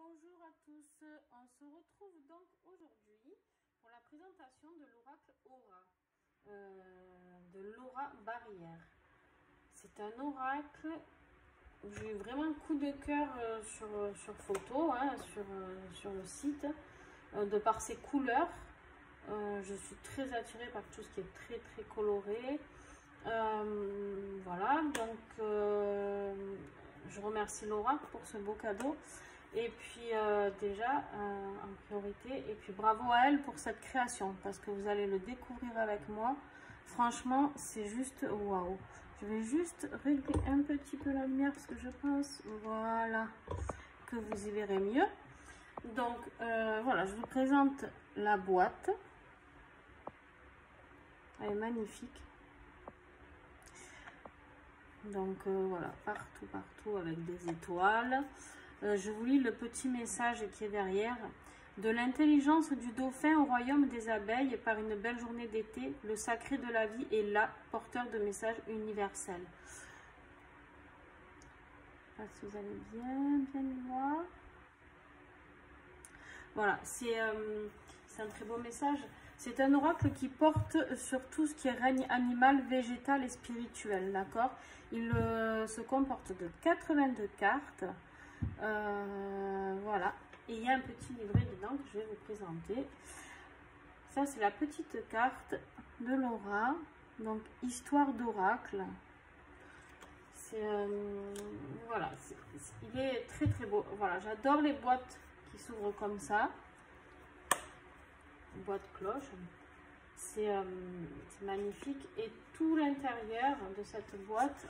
Bonjour à tous, on se retrouve donc aujourd'hui pour la présentation de l'oracle Aura, de Laura Barrière. C'est un oracle, j'ai eu vraiment un coup de cœur sur photo, hein, sur le site, de par ses couleurs. Je suis très attirée par tout ce qui est très coloré. Voilà, donc je remercie Laura pour ce beau cadeau. Et puis déjà en priorité, et puis bravo à elle pour cette création, parce que vous allez le découvrir avec moi. Franchement, c'est juste waouh. Je vais juste régler un petit peu la lumière parce que je pense, voilà, que vous y verrez mieux. Donc voilà, je vous présente la boîte. Elle est magnifique. Donc voilà, partout avec des étoiles. Je vous lis le petit message qui est derrière. De l'intelligence du dauphin au royaume des abeilles, par une belle journée d'été, le sacré de la vie est là, porteur de messages universels. Je ne sais pas si vous allez bien le voir. Voilà, c'est un très beau message. C'est un oracle qui porte sur tout ce qui est règne animal, végétal et spirituel, d'accord? Il se comporte de 82 cartes. Voilà, et il y a un petit livret dedans que je vais vous présenter. Ça, c'est la petite carte de Laura, donc histoire d'oracle. C'est voilà, il est très beau. Voilà, j'adore les boîtes qui s'ouvrent comme ça, boîte cloche. C'est magnifique, et tout l'intérieur de cette boîte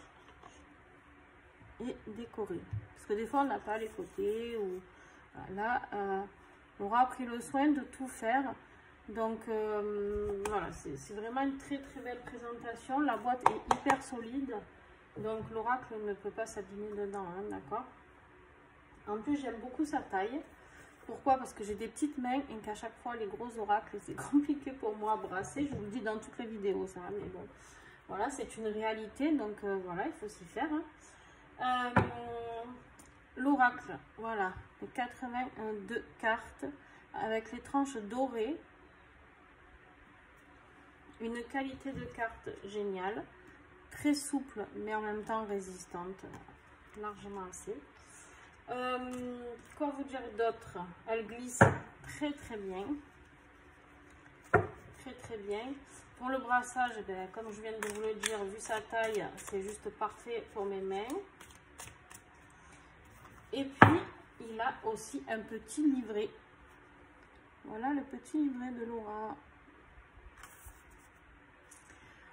est décoré, parce que des fois on n'a pas les côtés, ou là Laura a pris le soin de tout faire. Donc voilà, c'est vraiment une très belle présentation. La boîte est hyper solide, donc l'oracle ne peut pas s'abîmer dedans, hein, d'accord? En plus, j'aime beaucoup sa taille. Pourquoi? Parce que j'ai des petites mains et qu'à chaque fois les gros oracles, c'est compliqué pour moi à brasser. Je vous le dis dans toutes les vidéos, ça, mais bon, voilà, c'est une réalité, donc voilà, il faut s'y faire, hein. L'oracle, voilà, les 82 cartes avec les tranches dorées, une qualité de carte géniale, très souple mais en même temps résistante, largement assez. Quoi vous dire d'autre? Elle glisse très bien, très bien. Pour le brassage, ben, comme je viens de vous le dire, vu sa taille, c'est juste parfait pour mes mains. Et puis, il a aussi un petit livret. Voilà le petit livret de Laura.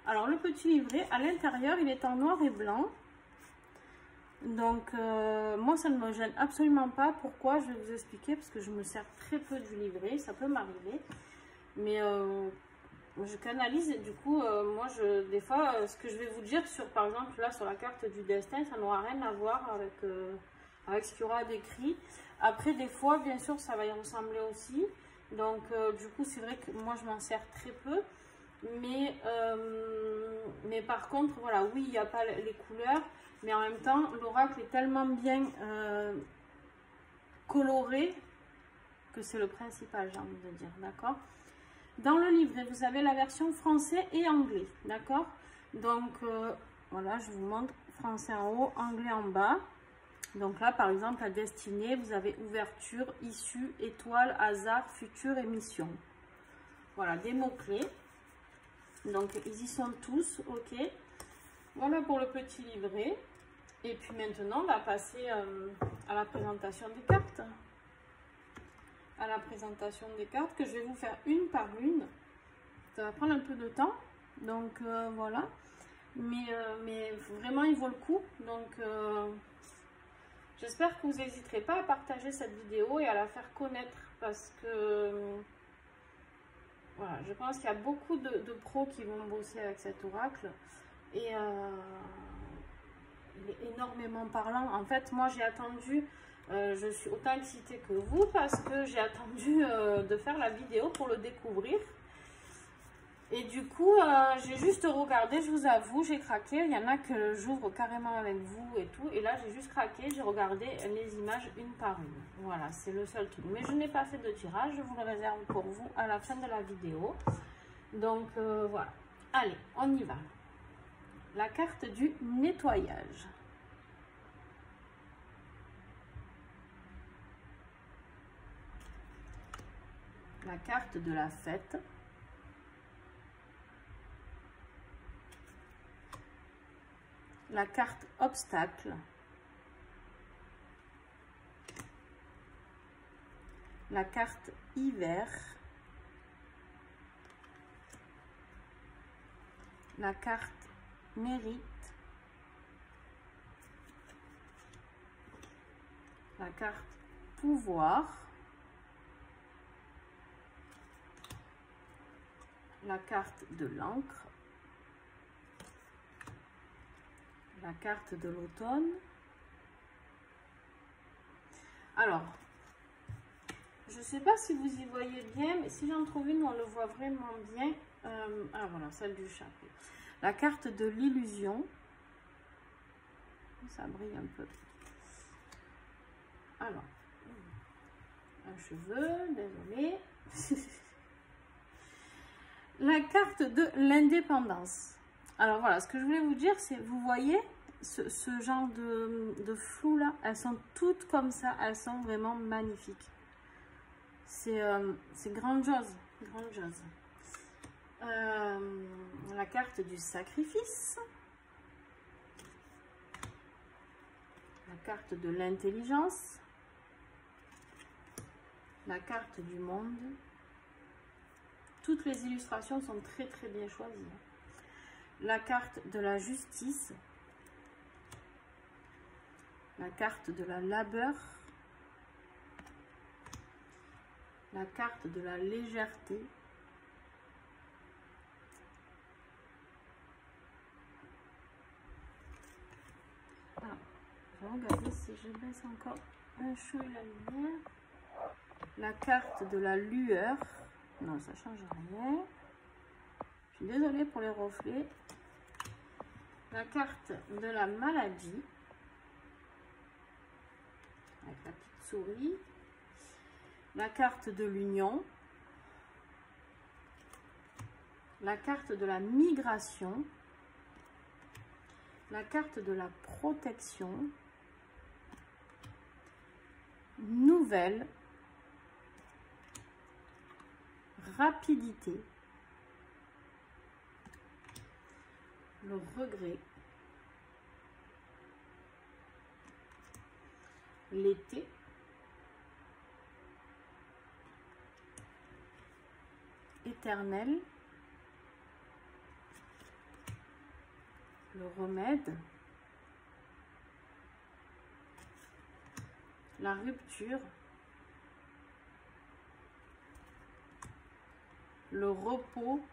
Alors, le petit livret, à l'intérieur, il est en noir et blanc. Donc, moi, ça ne me gêne absolument pas. Pourquoi? Je vais vous expliquer, parce que je me sers très peu du livret. Ça peut m'arriver. Mais je canalise, et du coup, moi, des fois, ce que je vais vous dire, par exemple, là, sur la carte du destin, ça n'aura rien à voir avec ce qu'il y aura d'écrit. Après, des fois, bien sûr, ça va y ressembler aussi. Donc, du coup, c'est vrai que moi, je m'en sers très peu. Mais par contre, voilà, oui, il n'y a pas les couleurs. Mais en même temps, l'oracle est tellement bien coloré que c'est le principal, j'ai envie de dire, d'accord? Dans le livret, vous avez la version français et anglais, d'accord? Donc, voilà, je vous montre français en haut, anglais en bas. Donc là, par exemple, la destinée, vous avez ouverture, issue, étoile, hasard, futur et mission. Voilà, des mots-clés. Donc, ils y sont tous, ok. Voilà pour le petit livret. Et puis maintenant, on va passer à la présentation des cartes. À la présentation des cartes que je vais vous faire une par une. Ça va prendre un peu de temps. Donc, voilà. Mais vraiment, il vaut le coup. Donc, j'espère que vous n'hésiterez pas à partager cette vidéo et à la faire connaître, parce que voilà, je pense qu'il y a beaucoup de pros qui vont bosser avec cet oracle, et il est énormément parlant. En fait, moi j'ai attendu, je suis autant excitée que vous, parce que j'ai attendu de faire la vidéo pour le découvrir. Et du coup, j'ai juste regardé, je vous avoue, j'ai craqué. Il y en a que j'ouvre carrément avec vous et tout. Et là, j'ai juste craqué, j'ai regardé les images une par une. Voilà, c'est le seul truc. Mais je n'ai pas fait de tirage, je vous le réserve pour vous à la fin de la vidéo. Donc, voilà. Allez, on y va. La carte du nettoyage. La carte de la fête. La carte obstacle, la carte hiver, la carte mérite, la carte pouvoir, la carte de l'encre, la carte de l'automne. Alors, je ne sais pas si vous y voyez bien, mais si j'en trouve une, on le voit vraiment bien. Ah voilà, celle du chapeau. La carte de l'illusion. Ça brille un peu. Alors, un cheveu, désolé. La carte de l'indépendance. Alors voilà, ce que je voulais vous dire, c'est, vous voyez, ce genre de flou là, elles sont toutes comme ça, elles sont vraiment magnifiques. C'est grandiose, grandiose. La carte du sacrifice. La carte de l'intelligence. La carte du monde. Toutes les illustrations sont très très bien choisies. La carte de la justice. La carte de la labeur. La carte de la légèreté. Ah, je vais regarder si je baisse encore un chou et la lumière. La carte de la lueur. Non, ça change rien. Je suis désolée pour les reflets. La carte de la maladie. Avec la petite souris. La carte de l'union. La carte de la migration. La carte de la protection. Nouvelle. Rapidité. Le regret. L'été. Éternel. Le remède. La rupture. Le repos.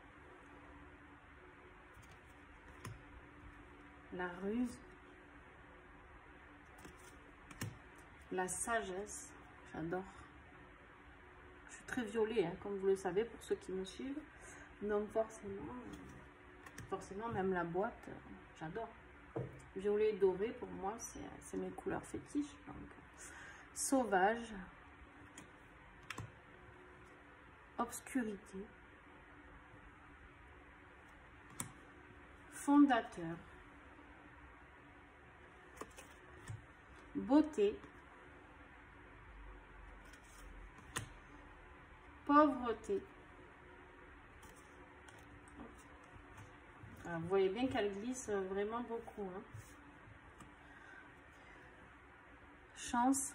La ruse. La sagesse. J'adore. Je suis très violet, hein, comme vous le savez, pour ceux qui me suivent. Donc forcément même la boîte, j'adore. Violet et doré, pour moi, c'est mes couleurs fétiches. Donc, sauvage. Obscurité. Fondateur. Beauté. Pauvreté. Alors, vous voyez bien qu'elle glisse vraiment beaucoup. Hein. Chance.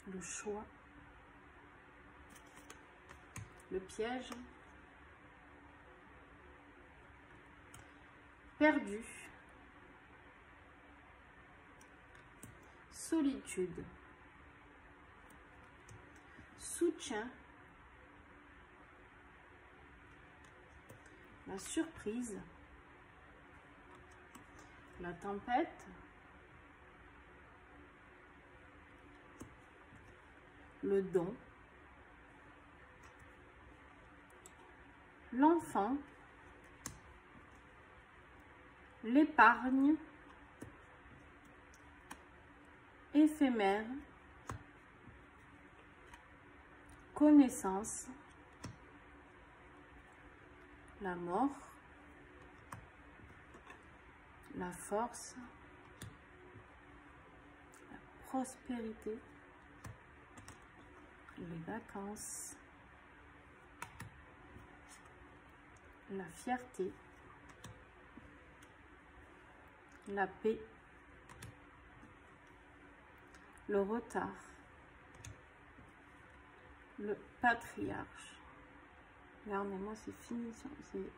Le choix. Le piège. Perdu. Solitude. Soutien. La surprise. La tempête. Le don. l'enfant, l'épargne, éphémère, connaissance, la mort, la force, la prospérité, les vacances, la fierté, la paix, le retard, le patriarche. Regardez-moi, c'est fini, c'est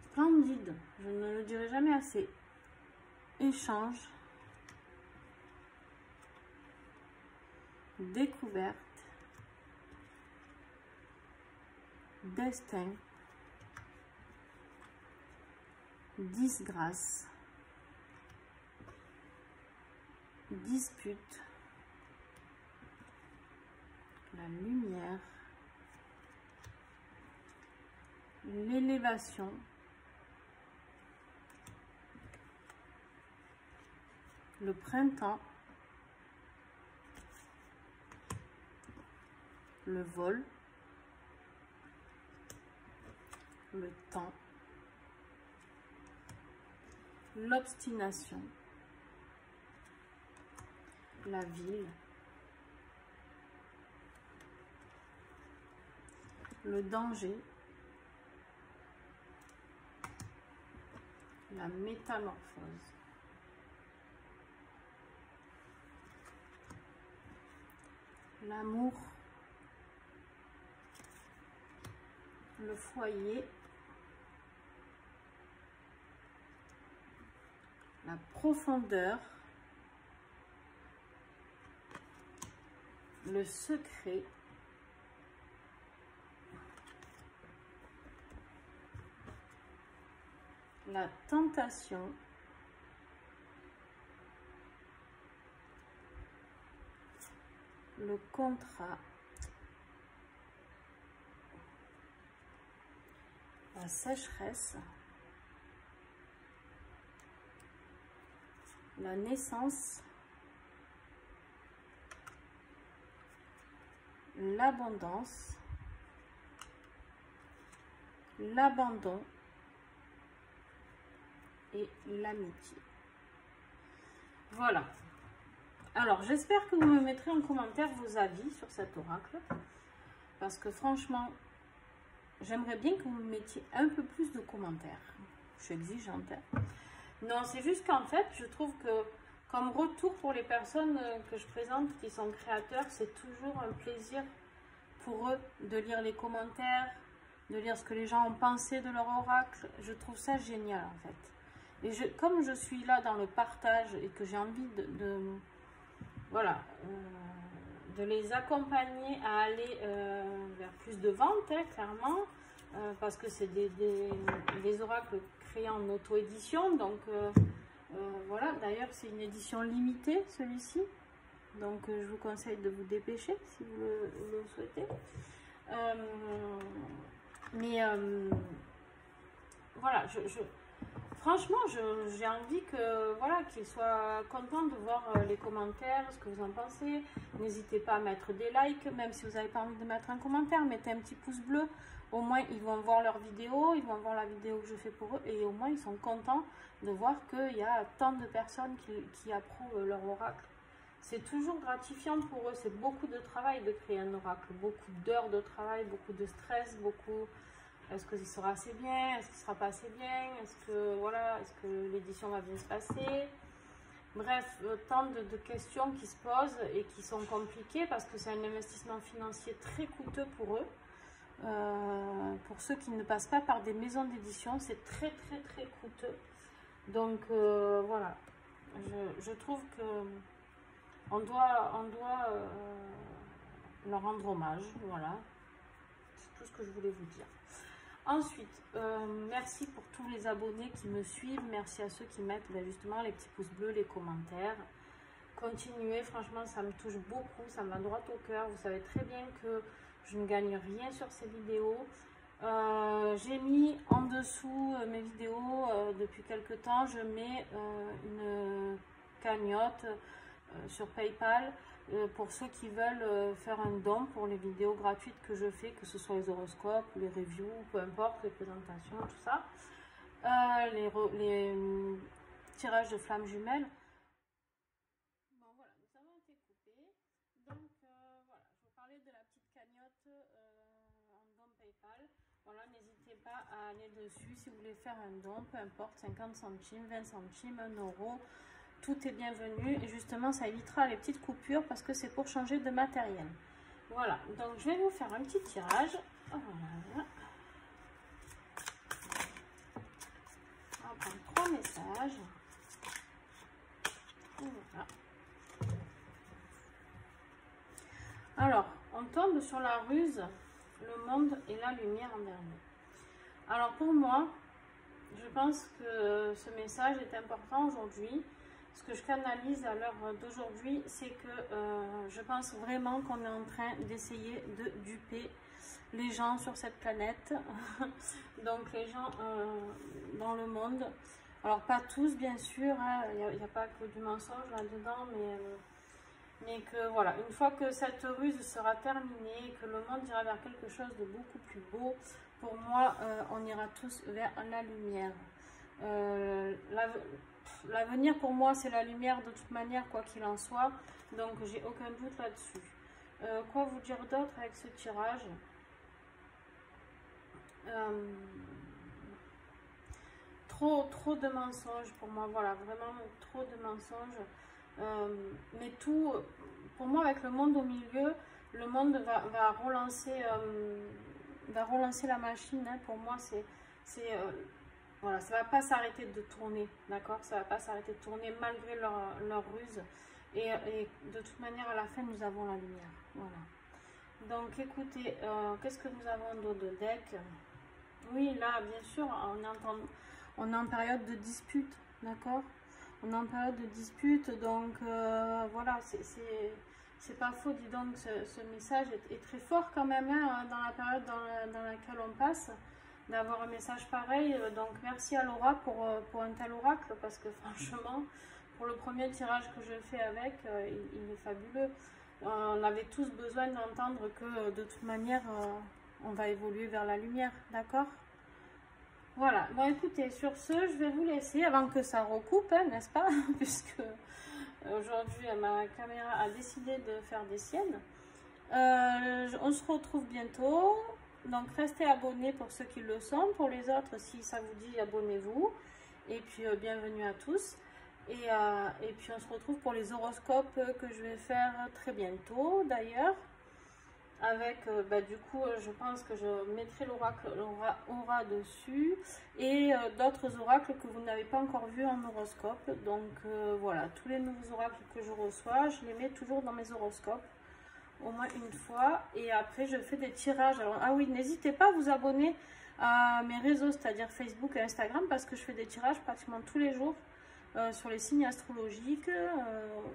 splendide, je ne le dirai jamais assez. Échange, découverte, destin, disgrâce, dispute, la lumière, l'élévation, le printemps, le vol, le temps, l'obstination, la ville, le danger, la métamorphose, l'amour, le foyer, la profondeur, le secret, la tentation, le contrat, la sécheresse, la naissance, l'abondance, l'abandon et l'amitié. Voilà. Alors, j'espère que vous me mettrez en commentaire vos avis sur cet oracle. Parce que franchement, j'aimerais bien que vous me mettiez un peu plus de commentaires. Je suis exigeante. Non, c'est juste qu'en fait, je trouve que comme retour pour les personnes que je présente qui sont créateurs, c'est toujours un plaisir pour eux de lire les commentaires, de lire ce que les gens ont pensé de leur oracle. Je trouve ça génial en fait. Et comme je suis là dans le partage et que j'ai envie voilà, de les accompagner à aller vers plus de ventes, hein, clairement, parce que c'est des oracles créés en auto-édition, donc voilà, d'ailleurs c'est une édition limitée celui-ci, donc je vous conseille de vous dépêcher si vous le souhaitez. Voilà, franchement, j'ai envie que voilà, qu'ils soient contents de voir les commentaires, ce que vous en pensez. N'hésitez pas à mettre des likes, même si vous n'avez pas envie de mettre un commentaire, mettez un petit pouce bleu. Au moins, ils vont voir leur vidéo, ils vont voir la vidéo que je fais pour eux, et au moins, ils sont contents de voir qu'il y a tant de personnes qui approuvent leur oracle. C'est toujours gratifiant pour eux, c'est beaucoup de travail de créer un oracle, beaucoup d'heures de travail, beaucoup de stress, beaucoup... Est-ce que ça sera assez bien? Est-ce qu'il ne sera pas assez bien? Est-ce que voilà, est-ce que l'édition va bien se passer? Bref, tant de questions qui se posent et qui sont compliquées parce que c'est un investissement financier très coûteux pour eux. Pour ceux qui ne passent pas par des maisons d'édition, c'est très coûteux. Donc voilà, je trouve que on doit leur rendre hommage. Voilà, c'est tout ce que je voulais vous dire. Ensuite, merci pour tous les abonnés qui me suivent. Merci à ceux qui mettent justement les petits pouces bleus, les commentaires. Continuez, franchement, ça me touche beaucoup, ça me va droit au cœur. Vous savez très bien que je ne gagne rien sur ces vidéos. J'ai mis en dessous mes vidéos depuis quelques temps, je mets une cagnotte sur PayPal pour ceux qui veulent faire un don pour les vidéos gratuites que je fais, que ce soit les horoscopes, les reviews, peu importe, les présentations, tout ça. Les tirages de flammes jumelles. Bon voilà, nous avons été coupés. Donc voilà, je vous parlais de la petite cagnotte en don PayPal. Voilà, n'hésitez pas à aller dessus si vous voulez faire un don, peu importe, 50 centimes, 20 centimes, 1 euro, tout est bienvenu. Et justement, ça évitera les petites coupures parce que c'est pour changer de matériel. Voilà, donc je vais vous faire un petit tirage. Voilà. On va prendre 3 messages. Voilà. Alors, on tombe sur la ruse, le monde et la lumière en dernier. Alors pour moi, je pense que ce message est important aujourd'hui. Ce que je canalise à l'heure d'aujourd'hui, c'est que je pense vraiment qu'on est en train d'essayer de duper les gens sur cette planète. Donc les gens dans le monde. Alors pas tous bien sûr, hein, il n'y a pas que du mensonge là-dedans, mais que voilà, une fois que cette ruse sera terminée, que le monde ira vers quelque chose de beaucoup plus beau, pour moi, on ira tous vers la lumière. L'avenir pour moi, c'est la lumière de toute manière, quoi qu'il en soit. Donc, j'ai aucun doute là-dessus. Quoi vous dire d'autre avec ce tirage? Trop de mensonges pour moi, voilà, vraiment trop de mensonges. Mais tout, pour moi, avec le monde au milieu, le monde va relancer la machine, hein. Pour moi, voilà, ça va pas s'arrêter de tourner, d'accord? Ça va pas s'arrêter de tourner malgré leur ruse. Et de toute manière, à la fin, nous avons la lumière. Voilà. Donc, écoutez, qu'est-ce que nous avons d'autre de deck? Oui, là, bien sûr, on est en période de dispute, d'accord? On est en période de dispute, donc voilà, c'est pas faux, dis donc, ce message est très fort quand même, hein, dans la période dans laquelle on passe, d'avoir un message pareil. Donc merci à Laura pour un tel oracle, parce que franchement, pour le premier tirage que je fais avec, il est fabuleux. On avait tous besoin d'entendre que de toute manière, on va évoluer vers la lumière, d'accord? Voilà, bon écoutez, sur ce, je vais vous laisser avant que ça recoupe, hein, n'est-ce pas? Puisque aujourd'hui, ma caméra a décidé de faire des siennes. On se retrouve bientôt. Donc restez abonnés pour ceux qui le sont. Pour les autres, si ça vous dit, abonnez-vous. Et puis bienvenue à tous. Et puis on se retrouve pour les horoscopes que je vais faire très bientôt d'ailleurs. Avec, du coup, je pense que je mettrai l'oracle Aura dessus. Et d'autres oracles que vous n'avez pas encore vus en horoscope. Donc voilà, tous les nouveaux oracles que je reçois, je les mets toujours dans mes horoscopes. Au moins une fois. Et après, je fais des tirages. Alors, ah oui, n'hésitez pas à vous abonner à mes réseaux, c'est-à-dire Facebook et Instagram, parce que je fais des tirages pratiquement tous les jours sur les signes astrologiques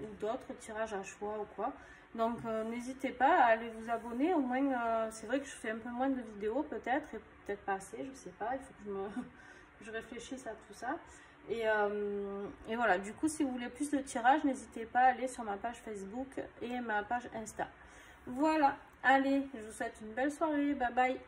ou d'autres tirages à choix ou quoi. Donc, n'hésitez pas à aller vous abonner. Au moins, c'est vrai que je fais un peu moins de vidéos peut-être, et peut-être pas assez, je sais pas. Il faut que je réfléchisse à tout ça. Et voilà, du coup, si vous voulez plus de tirages, n'hésitez pas à aller sur ma page Facebook et ma page Insta. Voilà, allez, je vous souhaite une belle soirée, bye bye.